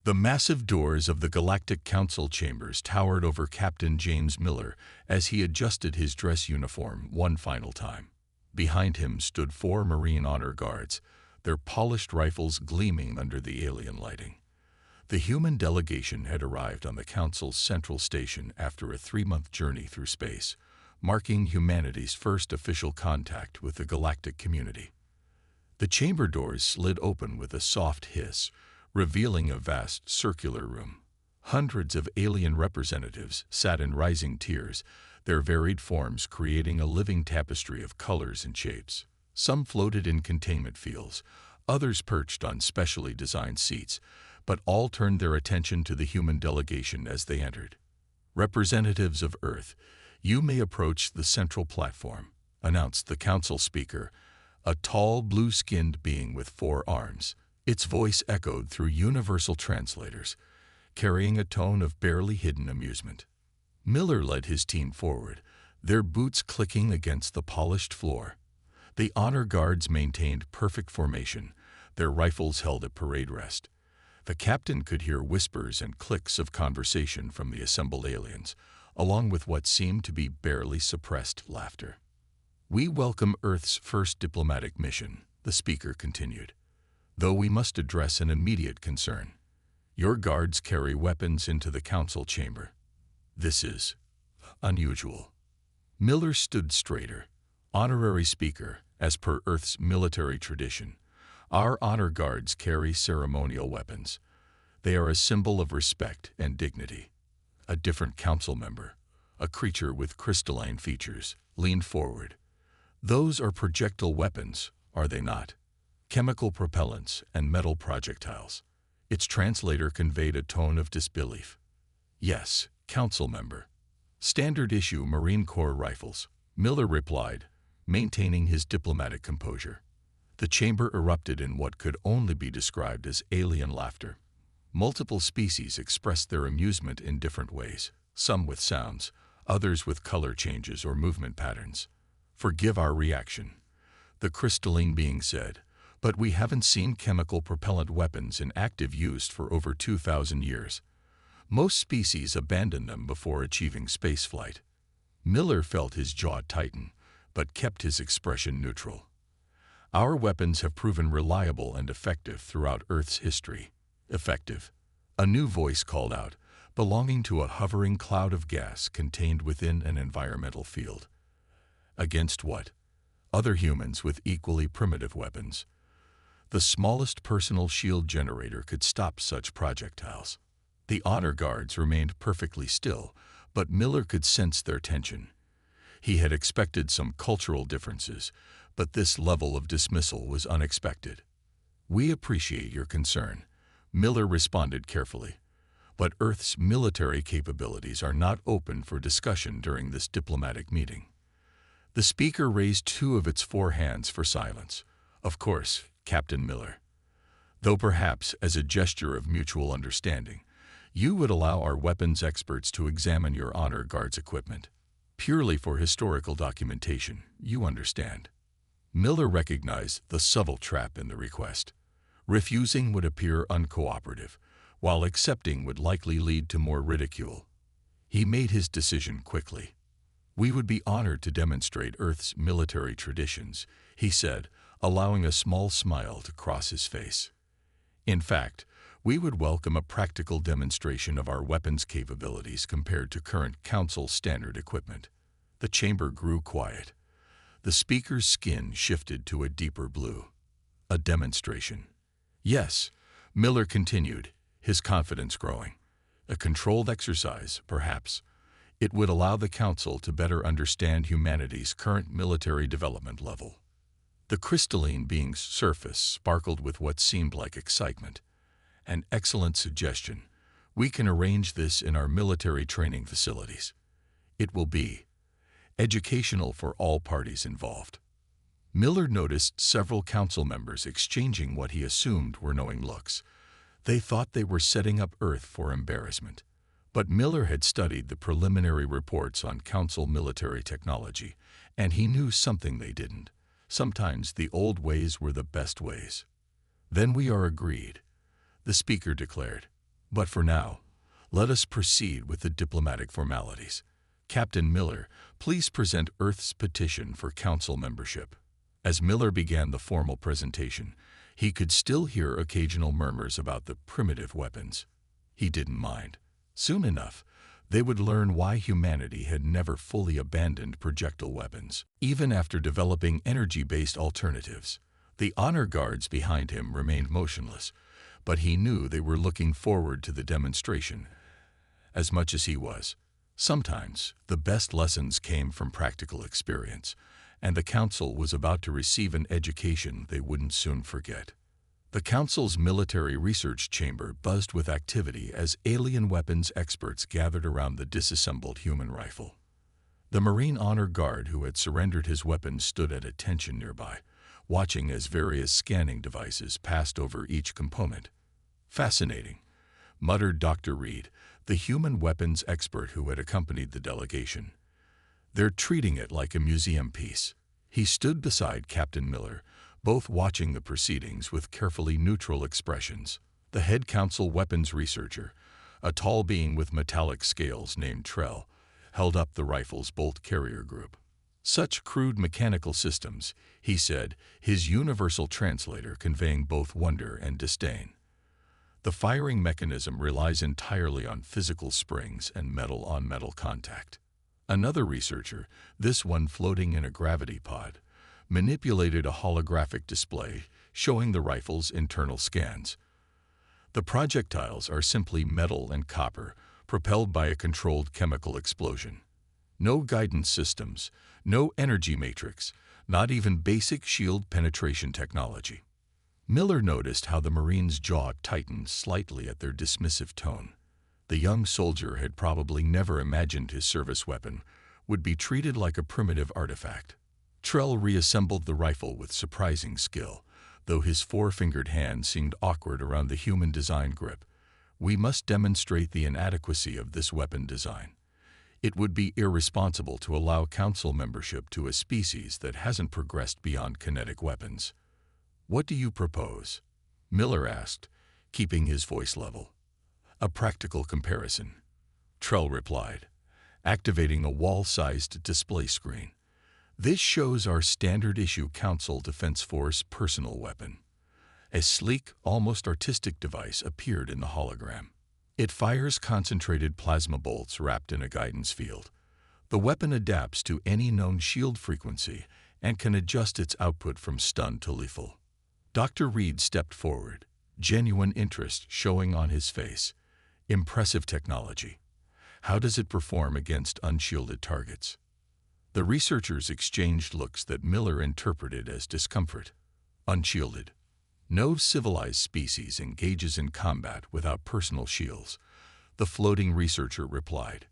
The massive doors of the Galactic Council chambers towered over Captain James Miller as he adjusted his dress uniform one final time. Behind him stood 4 Marine honor guards, their polished rifles gleaming under the alien lighting. The human delegation had arrived on the Council's central station after a 3-month journey through space, marking humanity's first official contact with the galactic community. The chamber doors slid open with a soft hiss, revealing a vast circular room. Hundreds of alien representatives sat in rising tiers, their varied forms creating a living tapestry of colors and shapes. Some floated in containment fields, others perched on specially designed seats, but all turned their attention to the human delegation as they entered. "Representatives of Earth, you may approach the central platform," announced the council speaker, a tall, blue-skinned being with 4 arms. Its voice echoed through universal translators, carrying a tone of barely hidden amusement. Miller led his team forward, their boots clicking against the polished floor. The honor guards maintained perfect formation, their rifles held at parade rest. The captain could hear whispers and clicks of conversation from the assembled aliens, along with what seemed to be barely suppressed laughter. "We welcome Earth's first diplomatic mission," the speaker continued, "though we must address an immediate concern. Your guards carry weapons into the council chamber. This is unusual." Miller stood straighter. "Honorary speaker, as per Earth's military tradition, our honor guards carry ceremonial weapons. They are a symbol of respect and dignity." A different council member, a creature with crystalline features, leaned forward. "Those are projectile weapons, are they not? Chemical propellants and metal projectiles." Its translator conveyed a tone of disbelief. "Yes, council member. Standard issue Marine Corps rifles," Miller replied, maintaining his diplomatic composure. The chamber erupted in what could only be described as alien laughter. Multiple species expressed their amusement in different ways, some with sounds, others with color changes or movement patterns. "Forgive our reaction," the crystalline being said, "but we haven't seen chemical propellant weapons in active use for over 2,000 years. Most species abandon them before achieving spaceflight." Miller felt his jaw tighten, but kept his expression neutral. "Our weapons have proven reliable and effective throughout Earth's history." "Effective," a new voice called out, belonging to a hovering cloud of gas contained within an environmental field. "Against what?" "Other humans with equally primitive weapons. The smallest personal shield generator could stop such projectiles." The honor guards remained perfectly still, but Miller could sense their tension. He had expected some cultural differences, but this level of dismissal was unexpected. "We appreciate your concern," Miller responded carefully, "but Earth's military capabilities are not open for discussion during this diplomatic meeting." The speaker raised 2 of its 4 hands for silence. "Of course, Captain Miller. Though perhaps as a gesture of mutual understanding, you would allow our weapons experts to examine your honor guards' equipment. Purely for historical documentation, you understand." Miller recognized the subtle trap in the request. Refusing would appear uncooperative, while accepting would likely lead to more ridicule. He made his decision quickly. "We would be honored to demonstrate Earth's military traditions," he said, allowing a small smile to cross his face. "In fact, we would welcome a practical demonstration of our weapons capabilities compared to current Council standard equipment." The chamber grew quiet. The speaker's skin shifted to a deeper blue. "A demonstration." "Yes," Miller continued, his confidence growing. "A controlled exercise, perhaps. It would allow the Council to better understand humanity's current military development level." The crystalline being's surface sparkled with what seemed like excitement. "An excellent suggestion. We can arrange this in our military training facilities. It will be educational for all parties involved." Miller noticed several council members exchanging what he assumed were knowing looks. They thought they were setting up Earth for embarrassment. But Miller had studied the preliminary reports on Council military technology, and he knew something they didn't. Sometimes the old ways were the best ways. "Then we are agreed," the speaker declared. But for now, let us proceed with the diplomatic formalities. Captain Miller, please present Earth's petition for Council membership. As Miller began the formal presentation, he could still hear occasional murmurs about the primitive weapons. He didn't mind. Soon enough, they would learn why humanity had never fully abandoned projectile weapons. Even after developing energy-based alternatives, the honor guards behind him remained motionless, but he knew they were looking forward to the demonstration as much as he was. Sometimes, the best lessons came from practical experience, and the Council was about to receive an education they wouldn't soon forget. The Council's military research chamber buzzed with activity as alien weapons experts gathered around the disassembled human rifle. The Marine Honor Guard who had surrendered his weapons stood at attention nearby, watching as various scanning devices passed over each component. "Fascinating," muttered Dr. Reed, the human weapons expert who had accompanied the delegation. "They're treating it like a museum piece." He stood beside Captain Miller, both watching the proceedings with carefully neutral expressions. The head Council weapons researcher, a tall being with metallic scales named Trell, held up the rifle's bolt carrier group. "Such crude mechanical systems," he said, his universal translator conveying both wonder and disdain. "The firing mechanism relies entirely on physical springs and metal-on-metal contact." Another researcher, this one floating in a gravity pod, manipulated a holographic display showing the rifle's internal scans. "The projectiles are simply metal and copper, propelled by a controlled chemical explosion. No guidance systems, no energy matrix, not even basic shield penetration technology." Miller noticed how the Marine's jaw tightened slightly at their dismissive tone. The young soldier had probably never imagined his service weapon would be treated like a primitive artifact. Trell reassembled the rifle with surprising skill, though his four-fingered hand seemed awkward around the human-design grip. "We must demonstrate the inadequacy of this weapon design. It would be irresponsible to allow Council membership to a species that hasn't progressed beyond kinetic weapons." "What do you propose?" Miller asked, keeping his voice level. "A practical comparison," Trell replied, activating a wall-sized display screen. "This shows our standard-issue Council Defense Force personal weapon." A sleek, almost artistic device appeared in the hologram. It fires concentrated plasma bolts wrapped in a guidance field. The weapon adapts to any known shield frequency and can adjust its output from stun to lethal. Dr. Reed stepped forward, genuine interest showing on his face. "Impressive technology. How does it perform against unshielded targets?" The researchers exchanged looks that Miller interpreted as discomfort. "Unshielded. No civilized species engages in combat without personal shields," the floating researcher replied.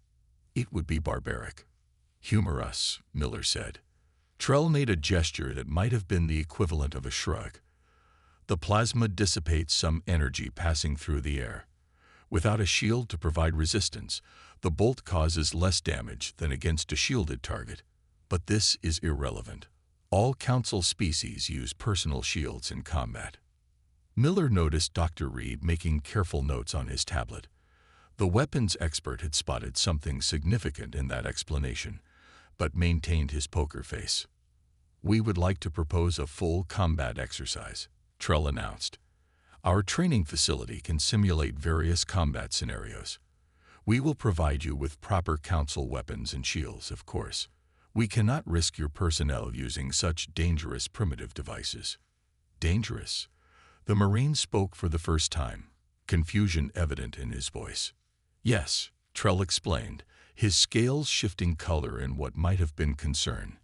"It would be barbaric." "Humor us," Miller said. Trell made a gesture that might have been the equivalent of a shrug. "The plasma dissipates some energy passing through the air. Without a shield to provide resistance, the bolt causes less damage than against a shielded target. But this is irrelevant. All Council species use personal shields in combat." Miller noticed Dr. Reed making careful notes on his tablet. The weapons expert had spotted something significant in that explanation, but maintained his poker face. "We would like to propose a full combat exercise," Trell announced. "Our training facility can simulate various combat scenarios. We will provide you with proper Council weapons and shields, of course. We cannot risk your personnel using such dangerous primitive devices." "Dangerous?" The Marine spoke for the first time, confusion evident in his voice. "Yes," Trell explained, his scales shifting color in what might have been concern.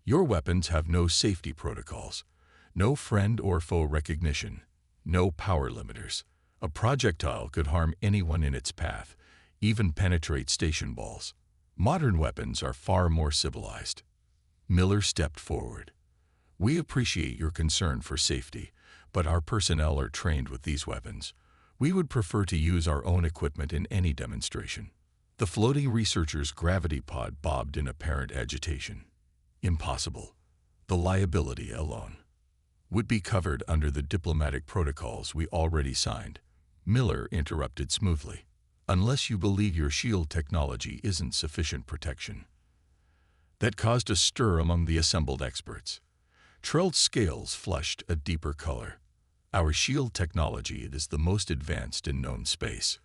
"Your weapons have no safety protocols, no friend or foe recognition, no power limiters. A projectile could harm anyone in its path, even penetrate station walls. Modern weapons are far more civilized." Miller stepped forward. "We appreciate your concern for safety, but our personnel are trained with these weapons. We would prefer to use our own equipment in any demonstration." The floating researcher's gravity pod bobbed in apparent agitation. "Impossible. The liability alone would be covered under the diplomatic protocols we already signed." Miller interrupted smoothly. "Unless you believe your shield technology isn't sufficient protection." That caused a stir among the assembled experts. Trell's scales flushed a deeper color. "Our shield technology is the most advanced in known space."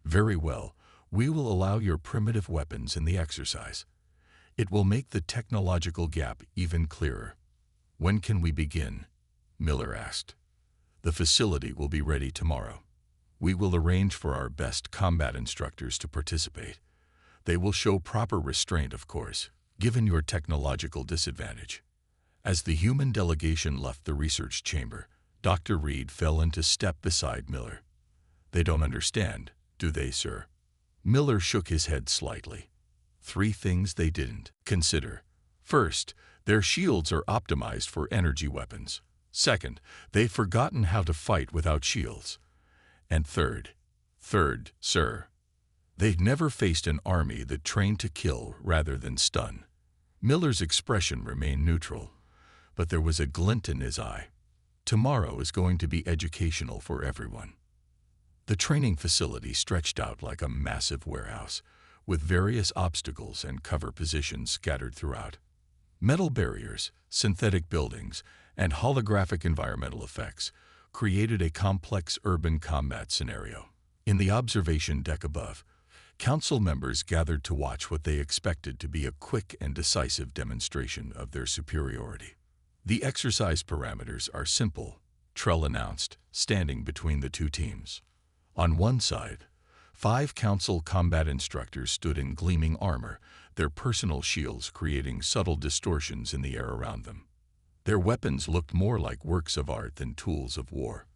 "Very well, we will allow your primitive weapons in the exercise. It will make the technological gap even clearer." "When can we begin?" Miller asked. "The facility will be ready tomorrow. We will arrange for our best combat instructors to participate. They will show proper restraint, of course, given your technological disadvantage." As the human delegation left the research chamber, Dr. Reed fell into step beside Miller. "They don't understand, do they, sir?" Miller shook his head slightly. "Three things they didn't consider. First, their shields are optimized for energy weapons. Second, they've forgotten how to fight without shields. And third, sir, they've never faced an army that trained to kill rather than stun." Miller's expression remained neutral, but there was a glint in his eye. "Tomorrow is going to be educational for everyone." The training facility stretched out like a massive warehouse, with various obstacles and cover positions scattered throughout. Metal barriers, synthetic buildings, and holographic environmental effects created a complex urban combat scenario. In the observation deck above, council members gathered to watch what they expected to be a quick and decisive demonstration of their superiority. "The exercise parameters are simple," Trell announced, standing between the two teams. On one side, 5 council combat instructors stood in gleaming armor, their personal shields creating subtle distortions in the air around them. Their weapons looked more like works of art than tools of war.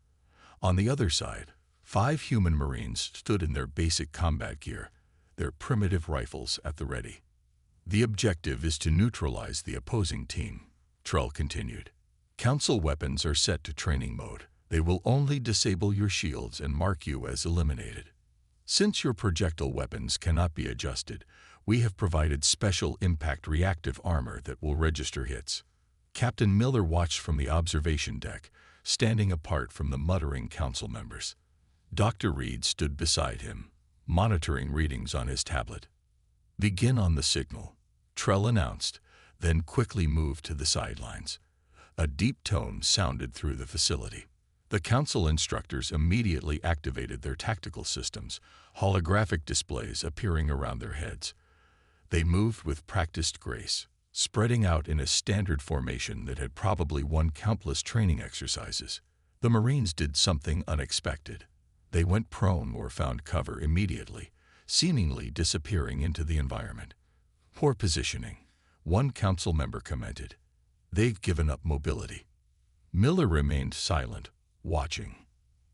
On the other side, 5 human Marines stood in their basic combat gear, their primitive rifles at the ready. "The objective is to neutralize the opposing team," Trell continued. "Council weapons are set to training mode. They will only disable your shields and mark you as eliminated. Since your projectile weapons cannot be adjusted, we have provided special impact reactive armor that will register hits." Captain Miller watched from the observation deck, standing apart from the muttering council members. Dr. Reed stood beside him, monitoring readings on his tablet. "Begin on the signal," Trell announced, then quickly moved to the sidelines. A deep tone sounded through the facility. The council instructors immediately activated their tactical systems, holographic displays appearing around their heads. They moved with practiced grace, spreading out in a standard formation that had probably won countless training exercises. The Marines did something unexpected. They went prone or found cover immediately, seemingly disappearing into the environment. "Poor positioning," one council member commented. "They've given up mobility." Miller remained silent, watching.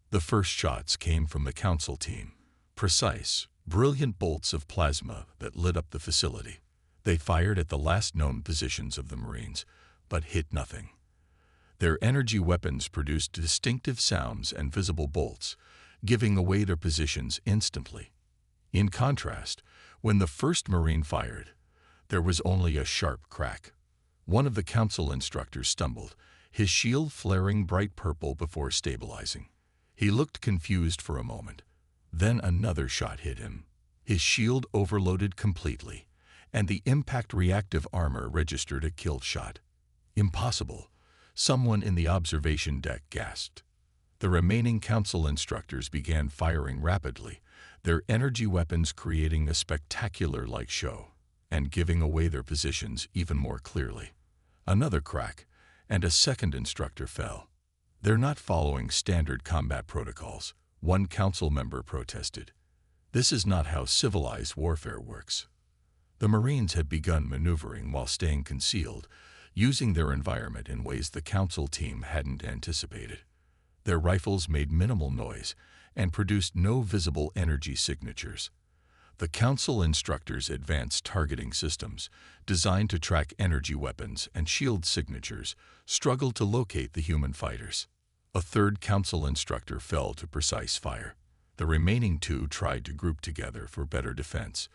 The first shots came from the council team, precise, brilliant bolts of plasma that lit up the facility. They fired at the last known positions of the Marines, but hit nothing. Their energy weapons produced distinctive sounds and visible bolts, giving away their positions instantly. In contrast, when the first Marine fired, there was only a sharp crack. One of the council instructors stumbled, his shield flaring bright purple before stabilizing. He looked confused for a moment. Then another shot hit him. His shield overloaded completely, and the impact reactive armor registered a kill shot. "Impossible," someone in the observation deck gasped. The remaining council instructors began firing rapidly, their energy weapons creating a spectacular light show and giving away their positions even more clearly. Another crack, and a second instructor fell. "They're not following standard combat protocols," one council member protested. "This is not how civilized warfare works." The Marines had begun maneuvering while staying concealed, using their environment in ways the council team hadn't anticipated. Their rifles made minimal noise and produced no visible energy signatures. The council instructors' advanced targeting systems, designed to track energy weapons and shield signatures, struggled to locate the human fighters. A third council instructor fell to precise fire. The remaining 2 tried to group together for better defense,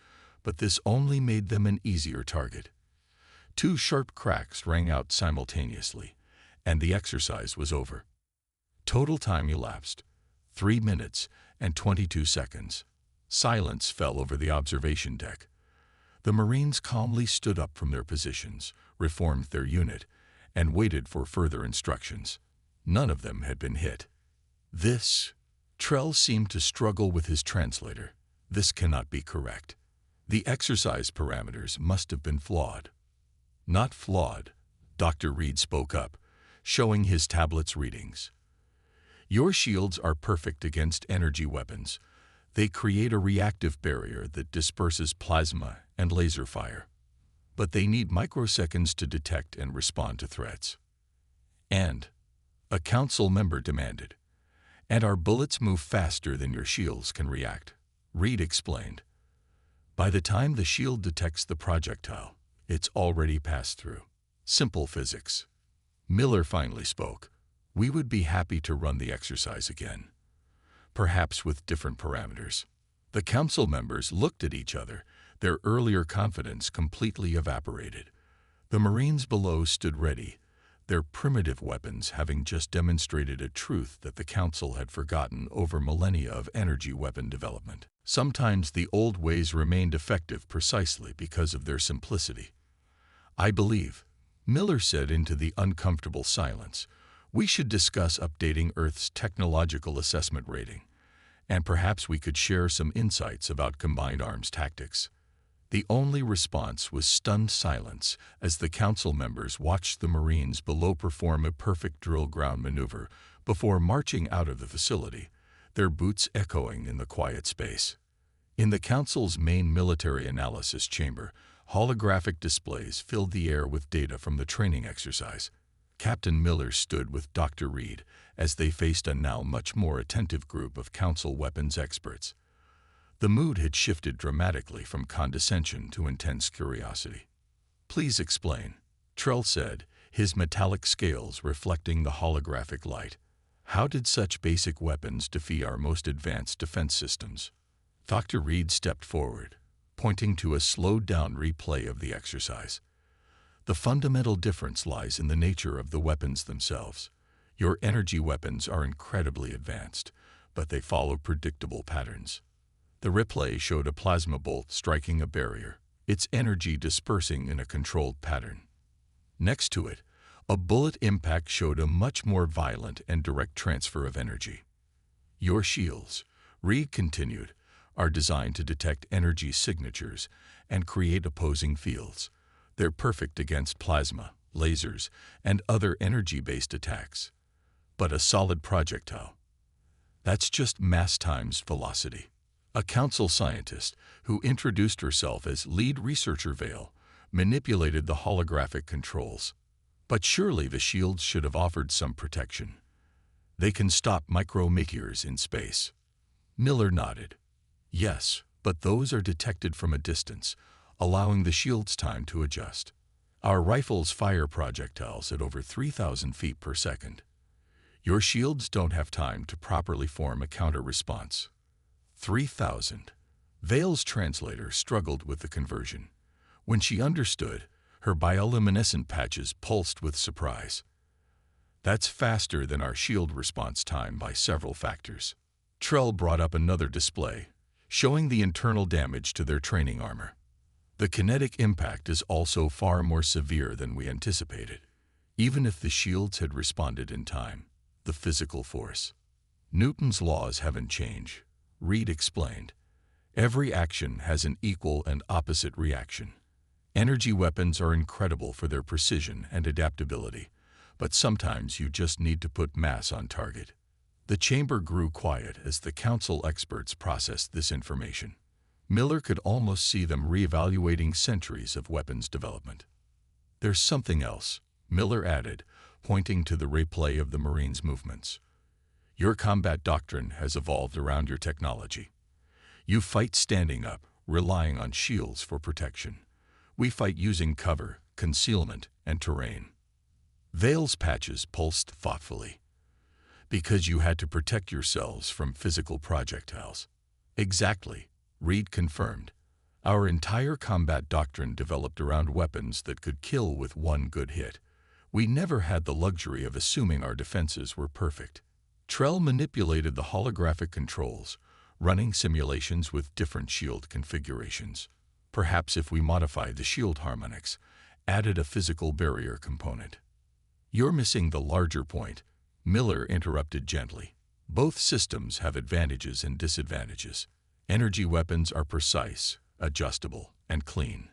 but this only made them an easier target. 2 sharp cracks rang out simultaneously, and the exercise was over. Total time elapsed, 3 minutes and 22 seconds. Silence fell over the observation deck. The Marines calmly stood up from their positions, reformed their unit, and waited for further instructions. None of them had been hit. Trell seemed to struggle with his translator. This cannot be correct. The exercise parameters must have been flawed. Not flawed, Dr. Reed spoke up, showing his tablet's readings. Your shields are perfect against energy weapons. They create a reactive barrier that disperses plasma and laser fire. But they need microseconds to detect and respond to threats. And, a council member demanded, and our bullets move faster than your shields can react, Reed explained. By the time the shield detects the projectile, it's already passed through. Simple physics. Miller finally spoke. We would be happy to run the exercise again, perhaps with different parameters. The council members looked at each other, their earlier confidence completely evaporated. The Marines below stood ready, their primitive weapons having just demonstrated a truth that the council had forgotten over millennia of energy weapon development. Sometimes the old ways remained effective precisely because of their simplicity. I believe, Miller said into the uncomfortable silence, we should discuss updating Earth's technological assessment rating, and perhaps we could share some insights about combined arms tactics. The only response was stunned silence as the council members watched the Marines below perform a perfect drill ground maneuver before marching out of the facility, their boots echoing in the quiet space. In the council's main military analysis chamber, holographic displays filled the air with data from the training exercise. Captain Miller stood with Dr. Reed as they faced a now much more attentive group of council weapons experts. The mood had shifted dramatically from condescension to intense curiosity. Please explain, Trell said, his metallic scales reflecting the holographic light. How did such basic weapons defy our most advanced defense systems? Dr. Reed stepped forward, pointing to a slowed-down replay of the exercise. The fundamental difference lies in the nature of the weapons themselves. Your energy weapons are incredibly advanced, but they follow predictable patterns. The replay showed a plasma bolt striking a barrier, its energy dispersing in a controlled pattern. Next to it, a bullet impact showed a much more violent and direct transfer of energy. Your shields, Reed continued, are designed to detect energy signatures and create opposing fields. They're perfect against plasma, lasers, and other energy-based attacks. But a solid projectile, that's just mass times velocity. A council scientist, who introduced herself as lead researcher Vale, manipulated the holographic controls. But surely the shields should have offered some protection. They can stop micrometeors in space. Miller nodded. Yes, but those are detected from a distance, allowing the shield's time to adjust. Our rifles fire projectiles at over 3,000 feet per second. Your shields don't have time to properly form a counter-response. 3,000. Vale's translator struggled with the conversion. When she understood, her bioluminescent patches pulsed with surprise. That's faster than our shield response time by several factors. Trell brought up another display, showing the internal damage to their training armor. The kinetic impact is also far more severe than we anticipated. Even if the shields had responded in time, the physical force. Newton's laws haven't changed, Reed explained. Every action has an equal and opposite reaction. Energy weapons are incredible for their precision and adaptability, but sometimes you just need to put mass on target. The chamber grew quiet as the council experts processed this information. Miller could almost see them reevaluating centuries of weapons development. There's something else, Miller added, pointing to the replay of the Marines' movements. Your combat doctrine has evolved around your technology. You fight standing up, relying on shields for protection. We fight using cover, concealment, and terrain. Vale's patches pulsed thoughtfully. Because you had to protect yourselves from physical projectiles. Exactly, Reed confirmed. Our entire combat doctrine developed around weapons that could kill with one good hit. We never had the luxury of assuming our defenses were perfect. Trell manipulated the holographic controls, running simulations with different shield configurations. Perhaps if we modified the shield harmonics, added a physical barrier component. You're missing the larger point, Miller interrupted gently. Both systems have advantages and disadvantages. Energy weapons are precise, adjustable, and clean.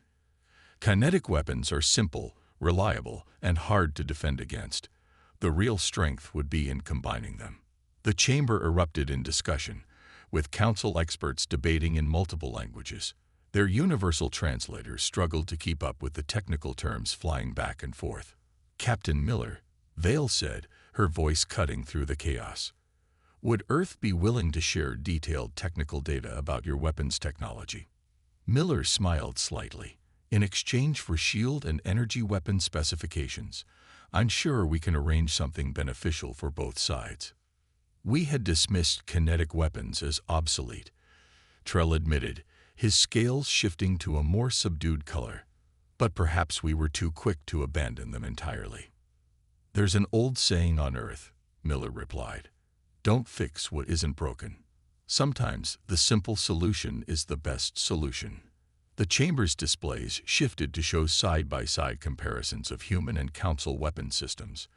Kinetic weapons are simple, reliable, and hard to defend against. The real strength would be in combining them. The chamber erupted in discussion, with council experts debating in multiple languages. Their universal translators struggled to keep up with the technical terms flying back and forth. Captain Miller, Vale said, her voice cutting through the chaos. Would Earth be willing to share detailed technical data about your weapons technology? Miller smiled slightly. In exchange for shield and energy weapon specifications, I'm sure we can arrange something beneficial for both sides. We had dismissed kinetic weapons as obsolete, Trell admitted, his scales shifting to a more subdued color. But perhaps we were too quick to abandon them entirely. There's an old saying on Earth, Miller replied. Don't fix what isn't broken. Sometimes the simple solution is the best solution. The chamber's displays shifted to show side-by-side comparisons of human and council weapon systems.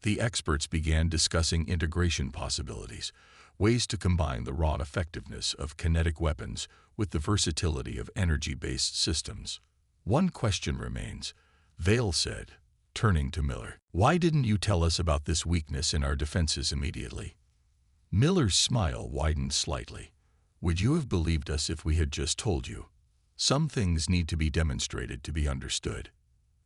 The experts began discussing integration possibilities, ways to combine the raw effectiveness of kinetic weapons with the versatility of energy-based systems. One question remains, Vale said, turning to Miller. Why didn't you tell us about this weakness in our defenses immediately? Miller's smile widened slightly. Would you have believed us if we had just told you? Some things need to be demonstrated to be understood.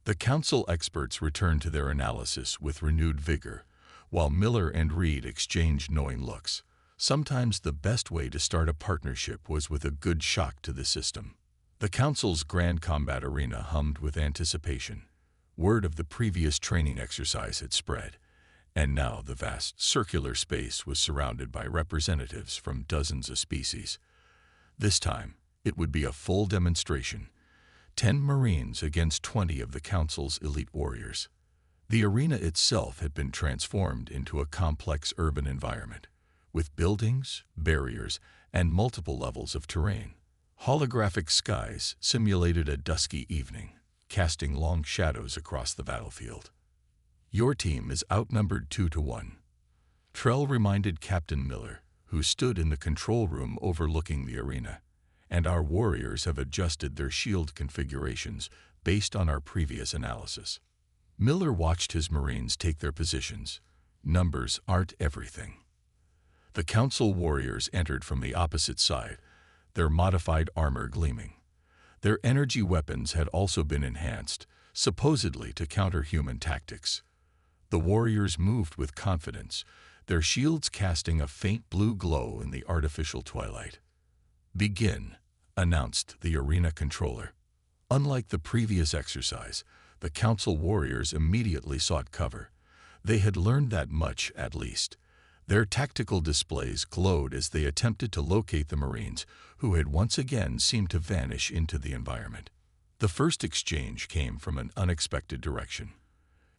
The council experts returned to their analysis with renewed vigor, while Miller and Reed exchanged knowing looks. Sometimes the best way to start a partnership was with a good shock to the system. The council's grand combat arena hummed with anticipation. Word of the previous training exercise had spread, and now the vast circular space was surrounded by representatives from dozens of species. This time, it would be a full demonstration. 10 Marines against 20 of the Council's elite warriors. The arena itself had been transformed into a complex urban environment, with buildings, barriers, and multiple levels of terrain. Holographic skies simulated a dusky evening, casting long shadows across the battlefield. Your team is outnumbered 2-1. Trell reminded Captain Miller, who stood in the control room overlooking the arena. And our warriors have adjusted their shield configurations based on our previous analysis. Miller watched his Marines take their positions. Numbers aren't everything. The Council warriors entered from the opposite side, their modified armor gleaming. Their energy weapons had also been enhanced, supposedly to counter human tactics. The warriors moved with confidence, their shields casting a faint blue glow in the artificial twilight. Begin, announced the arena controller. Unlike the previous exercise, the Council warriors immediately sought cover. They had learned that much, at least. Their tactical displays glowed as they attempted to locate the Marines, who had once again seemed to vanish into the environment. The first exchange came from an unexpected direction.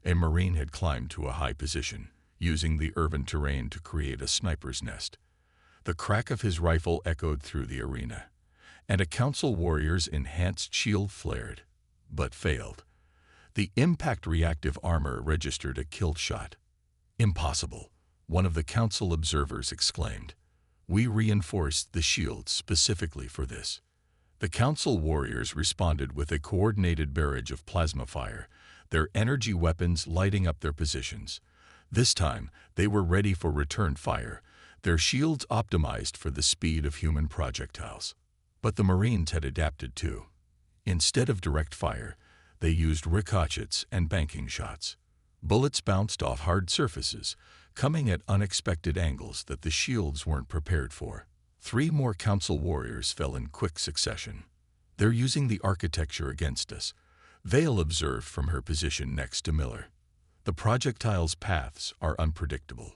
A Marine had climbed to a high position, using the urban terrain to create a sniper's nest. The crack of his rifle echoed through the arena, and a Council warrior's enhanced shield flared, but failed. The impact reactive armor registered a kill shot. Impossible, one of the Council observers exclaimed. We reinforced the shield specifically for this. The Council warriors responded with a coordinated barrage of plasma fire, their energy weapons lighting up their positions. This time, they were ready for return fire, their shields optimized for the speed of human projectiles. But the Marines had adapted too. Instead of direct fire, they used ricochets and banking shots. Bullets bounced off hard surfaces, coming at unexpected angles that the shields weren't prepared for. 3 more Council warriors fell in quick succession. They're using the architecture against us, Vale observed from her position next to Miller. The projectiles' paths are unpredictable.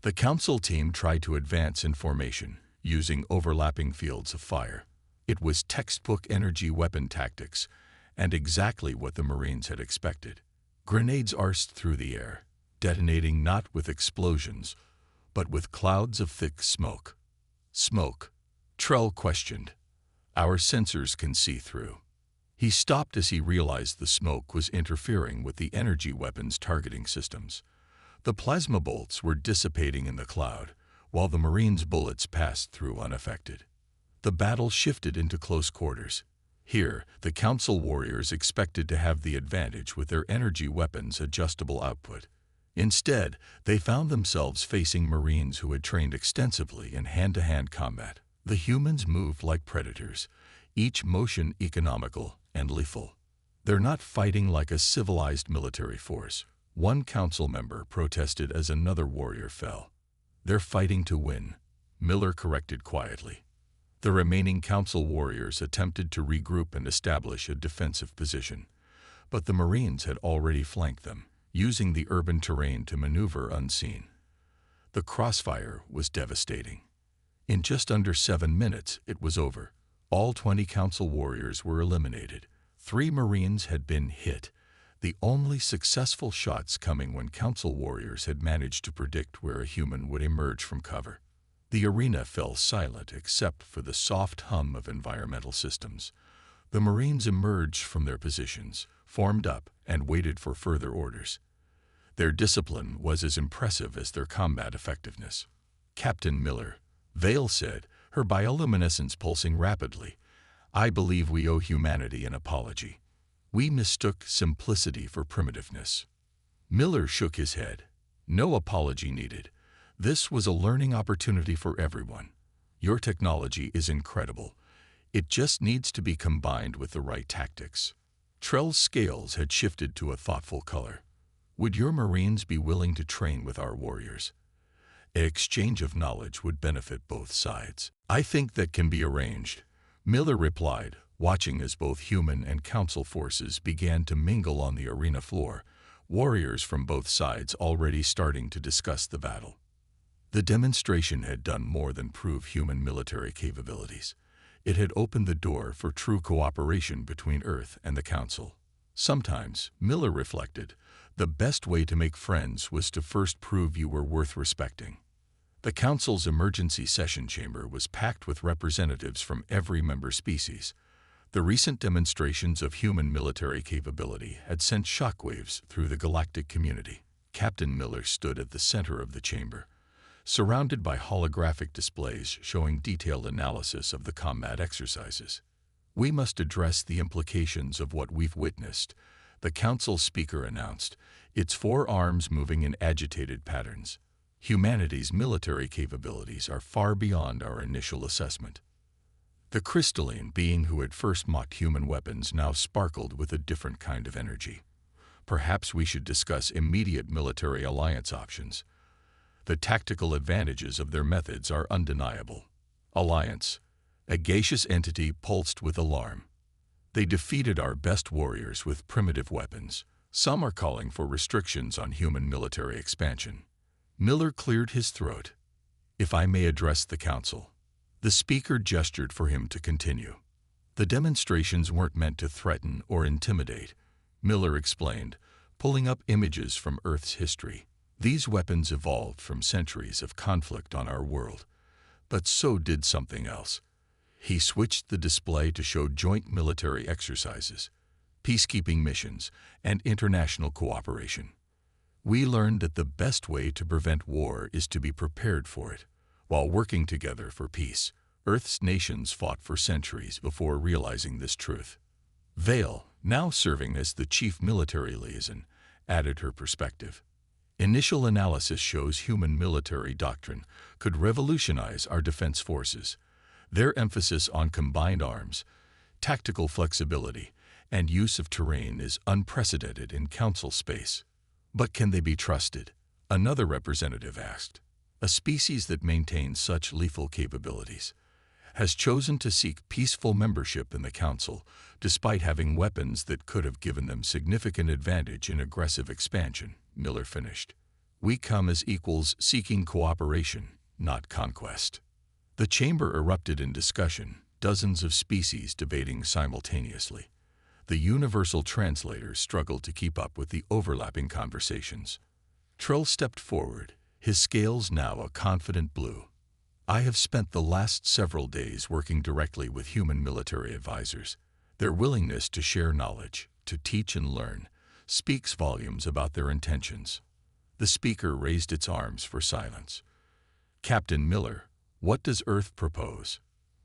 The Council team tried to advance in formation, using overlapping fields of fire. It was textbook energy weapon tactics, and exactly what the Marines had expected. Grenades arced through the air, detonating not with explosions, but with clouds of thick smoke. Smoke? Trell questioned. Our sensors can see through. He stopped as he realized the smoke was interfering with the energy weapons targeting systems. The plasma bolts were dissipating in the cloud, while the Marines' bullets passed through unaffected. The battle shifted into close quarters. Here, the Council warriors expected to have the advantage with their energy weapons' adjustable output. Instead, they found themselves facing Marines who had trained extensively in hand-to-hand combat. The humans moved like predators, each motion economical and lethal. They're not fighting like a civilized military force, one council member protested as another warrior fell. They're fighting to win, Miller corrected quietly. The remaining council warriors attempted to regroup and establish a defensive position, but the Marines had already flanked them, using the urban terrain to maneuver unseen. The crossfire was devastating. In just under 7 minutes, it was over. All 20 council warriors were eliminated. 3 Marines had been hit, the only successful shots coming when council warriors had managed to predict where a human would emerge from cover. The arena fell silent except for the soft hum of environmental systems. The Marines emerged from their positions, formed up, and waited for further orders. Their discipline was as impressive as their combat effectiveness. Captain Miller, Vale said, her bioluminescence pulsing rapidly, "I believe we owe humanity an apology. We mistook simplicity for primitiveness." Miller shook his head. No apology needed. This was a learning opportunity for everyone. Your technology is incredible. It just needs to be combined with the right tactics. Trell's scales had shifted to a thoughtful color. Would your Marines be willing to train with our warriors? An exchange of knowledge would benefit both sides. I think that can be arranged, Miller replied, watching as both human and council forces began to mingle on the arena floor, warriors from both sides already starting to discuss the battle. The demonstration had done more than prove human military capabilities. It had opened the door for true cooperation between Earth and the Council. Sometimes, Miller reflected, the best way to make friends was to first prove you were worth respecting. The Council's emergency session chamber was packed with representatives from every member species. The recent demonstrations of human military capability had sent shockwaves through the galactic community. Captain Miller stood at the center of the chamber, surrounded by holographic displays showing detailed analysis of the combat exercises. "We must address the implications of what we've witnessed," the council speaker announced, its 4 arms moving in agitated patterns. "Humanity's military capabilities are far beyond our initial assessment." The crystalline being who had first mocked human weapons now sparkled with a different kind of energy. "Perhaps we should discuss immediate military alliance options. The tactical advantages of their methods are undeniable." Alliance. A gaseous entity pulsed with alarm. "They defeated our best warriors with primitive weapons. Some are calling for restrictions on human military expansion." Miller cleared his throat. "If I may address the council." The speaker gestured for him to continue. "The demonstrations weren't meant to threaten or intimidate," Miller explained, pulling up images from Earth's history. "These weapons evolved from centuries of conflict on our world. But so did something else." He switched the display to show joint military exercises, peacekeeping missions, and international cooperation. "We learned that the best way to prevent war is to be prepared for it, while working together for peace. Earth's nations fought for centuries before realizing this truth." Vale, now serving as the chief military liaison, added her perspective. "Initial analysis shows human military doctrine could revolutionize our defense forces. Their emphasis on combined arms, tactical flexibility, and use of terrain is unprecedented in council space." "But can they be trusted?" another representative asked. "A species that maintains such lethal capabilities has chosen to seek peaceful membership in the Council, despite having weapons that could have given them significant advantage in aggressive expansion," Miller finished. "We come as equals seeking cooperation, not conquest." The chamber erupted in discussion, dozens of species debating simultaneously. The universal translators struggled to keep up with the overlapping conversations. Trell stepped forward, his scales now a confident blue. I have spent the last several days working directly with human military advisors. Their willingness to share knowledge, to teach and learn, speaks volumes about their intentions. The speaker raised its arms for silence. Captain Miller, what does Earth propose?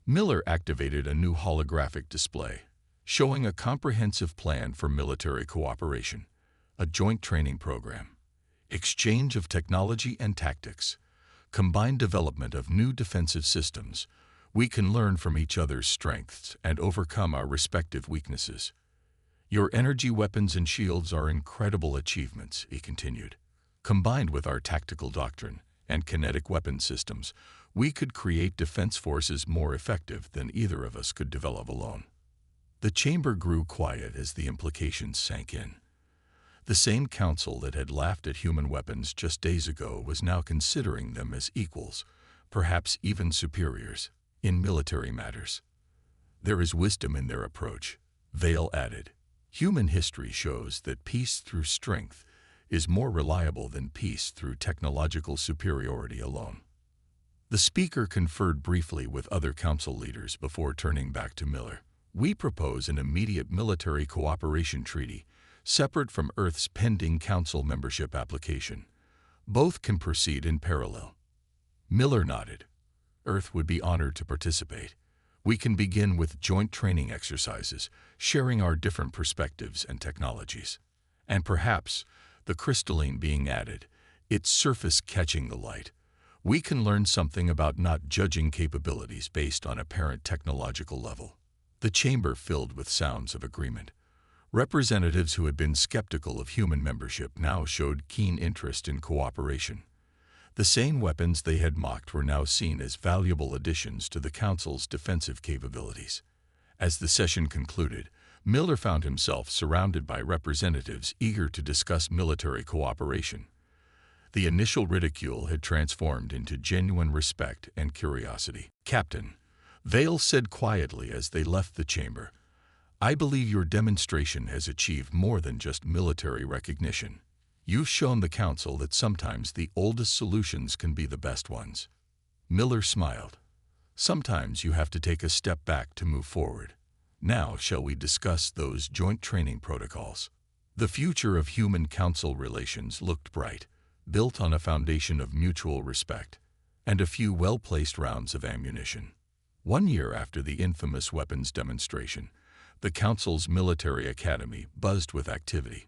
Miller activated a new holographic display, showing a comprehensive plan for military cooperation, a joint training program, exchange of technology and tactics, combined development of new defensive systems. We can learn from each other's strengths and overcome our respective weaknesses. Your energy weapons and shields are incredible achievements, he continued. Combined with our tactical doctrine and kinetic weapon systems, we could create defense forces more effective than either of us could develop alone. The chamber grew quiet as the implications sank in. The same council that had laughed at human weapons just days ago was now considering them as equals, perhaps even superiors, in military matters. There is wisdom in their approach, Vale added. Human history shows that peace through strength is more reliable than peace through technological superiority alone. The speaker conferred briefly with other council leaders before turning back to Miller. We propose an immediate military cooperation treaty, separate from Earth's pending council membership application. Both can proceed in parallel. Miller nodded. Earth would be honored to participate. We can begin with joint training exercises, sharing our different perspectives and technologies. And perhaps, the crystalline being added, its surface catching the light. We can learn something about not judging capabilities based on apparent technological level. The chamber filled with sounds of agreement. Representatives who had been skeptical of human membership now showed keen interest in cooperation. The same weapons they had mocked were now seen as valuable additions to the Council's defensive capabilities. As the session concluded, Miller found himself surrounded by representatives eager to discuss military cooperation. The initial ridicule had transformed into genuine respect and curiosity. Captain, Vale said quietly as they left the chamber, I believe your demonstration has achieved more than just military recognition. You've shown the Council that sometimes the oldest solutions can be the best ones. Miller smiled. Sometimes you have to take a step back to move forward. Now shall we discuss those joint training protocols? The future of human-council relations looked bright, built on a foundation of mutual respect, and a few well-placed rounds of ammunition. 1 year after the infamous weapons demonstration, the Council's military academy buzzed with activity.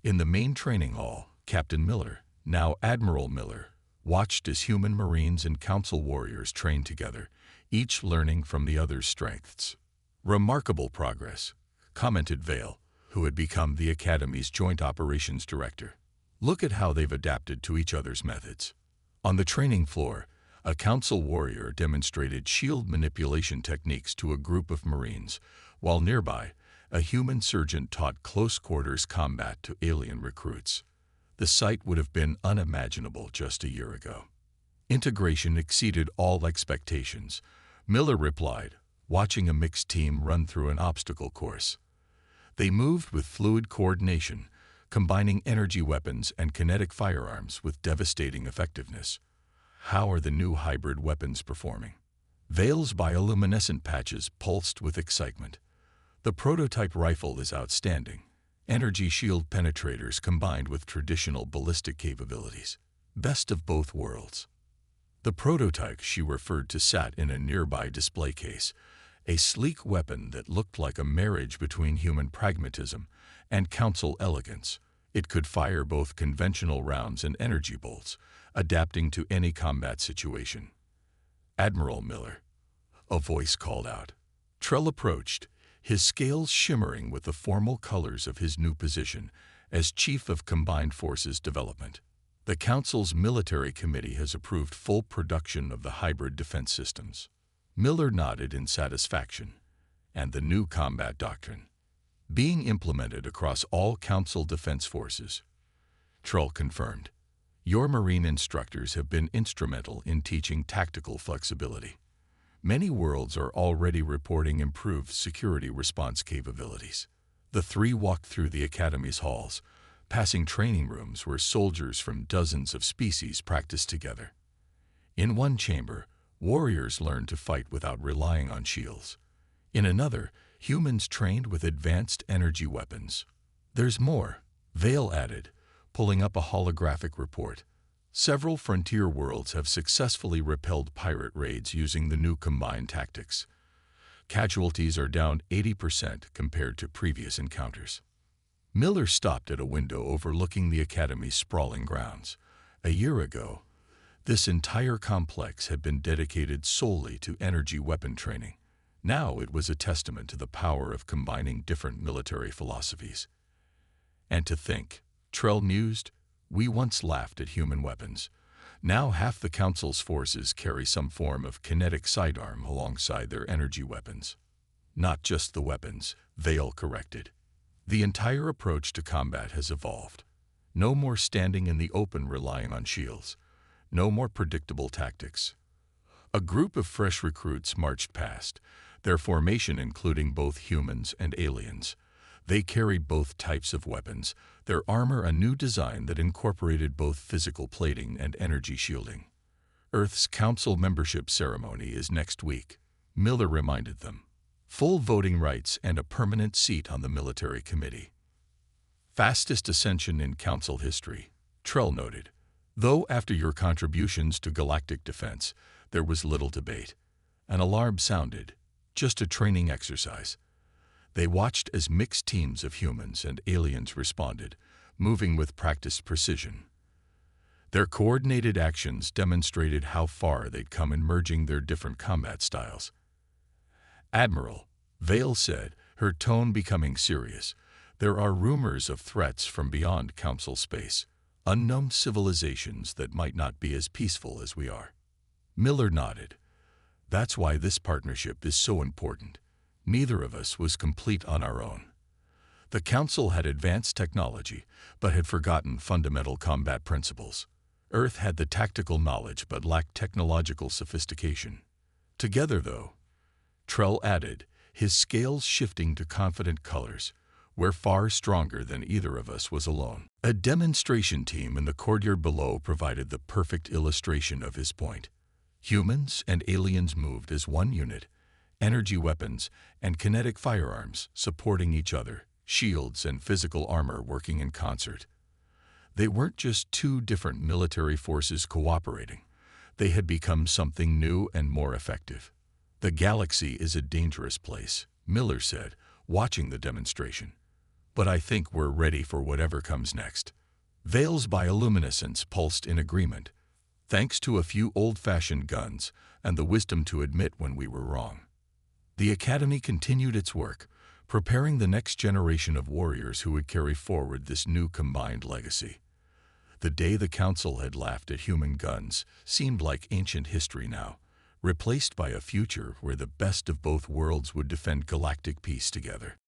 In the main training hall, Captain Miller, now Admiral Miller, watched as human Marines and Council warriors trained together, each learning from the other's strengths. Remarkable progress, commented Vale, who had become the Academy's Joint Operations Director. Look at how they've adapted to each other's methods. On the training floor, a Council warrior demonstrated shield manipulation techniques to a group of Marines, while nearby, a human surgeon taught close-quarters combat to alien recruits. The sight would have been unimaginable just a year ago. Integration exceeded all expectations, Miller replied, watching a mixed team run through an obstacle course. They moved with fluid coordination, combining energy weapons and kinetic firearms with devastating effectiveness. How are the new hybrid weapons performing? Vale's bioluminescent patches pulsed with excitement. The prototype rifle is outstanding. Energy shield penetrators combined with traditional ballistic capabilities. Best of both worlds. The prototype she referred to sat in a nearby display case, a sleek weapon that looked like a marriage between human pragmatism and Council elegance. It could fire both conventional rounds and energy bolts, adapting to any combat situation. Admiral Miller, a voice called out. Trell approached, his scales shimmering with the formal colors of his new position as Chief of Combined Forces Development. The Council's Military Committee has approved full production of the hybrid defense systems. Miller nodded in satisfaction, and the new combat doctrine being implemented across all Council defense forces. Trell confirmed. Your Marine instructors have been instrumental in teaching tactical flexibility. Many worlds are already reporting improved security response capabilities. The three walked through the Academy's halls, passing training rooms where soldiers from dozens of species practiced together. In one chamber, warriors learned to fight without relying on shields. In another, humans trained with advanced energy weapons. "There's more," Vale added, pulling up a holographic report. "Several frontier worlds have successfully repelled pirate raids using the new combined tactics. Casualties are down 80% compared to previous encounters." Miller stopped at a window overlooking the Academy's sprawling grounds. A year ago, this entire complex had been dedicated solely to energy weapon training. Now it was a testament to the power of combining different military philosophies. "And to think," Trell mused, "we once laughed at human weapons. Now half the Council's forces carry some form of kinetic sidearm alongside their energy weapons." "Not just the weapons," Vale corrected. "The entire approach to combat has evolved. No more standing in the open relying on shields. No more predictable tactics." A group of fresh recruits marched past, their formation including both humans and aliens. They carried both types of weapons, their armor a new design that incorporated both physical plating and energy shielding. "Earth's Council membership ceremony is next week," Miller reminded them. "Full voting rights and a permanent seat on the military committee." "Fastest ascension in Council history," Trell noted. "Though after your contributions to galactic defense, there was little debate." An alarm sounded. Just a training exercise. They watched as mixed teams of humans and aliens responded, moving with practiced precision. Their coordinated actions demonstrated how far they'd come in merging their different combat styles. "Admiral," Vale said, her tone becoming serious, "there are rumors of threats from beyond Council space, unknown civilizations that might not be as peaceful as we are." Miller nodded. "That's why this partnership is so important. Neither of us was complete on our own. The Council had advanced technology, but had forgotten fundamental combat principles. Earth had the tactical knowledge but lacked technological sophistication. Together, though," Trell added, his scales shifting to confident colors, "we're far stronger than either of us was alone." A demonstration team in the courtyard below provided the perfect illustration of his point. Humans and aliens moved as one unit, energy weapons and kinetic firearms supporting each other, shields and physical armor working in concert. They weren't just two different military forces cooperating. They had become something new and more effective. "The galaxy is a dangerous place," Miller said, watching the demonstration. "But I think we're ready for whatever comes next." Vale's bioluminescence pulsed in agreement. "Thanks to a few old-fashioned guns and the wisdom to admit when we were wrong." The Academy continued its work, preparing the next generation of warriors who would carry forward this new combined legacy. The day the Council had laughed at human guns seemed like ancient history now, replaced by a future where the best of both worlds would defend galactic peace together.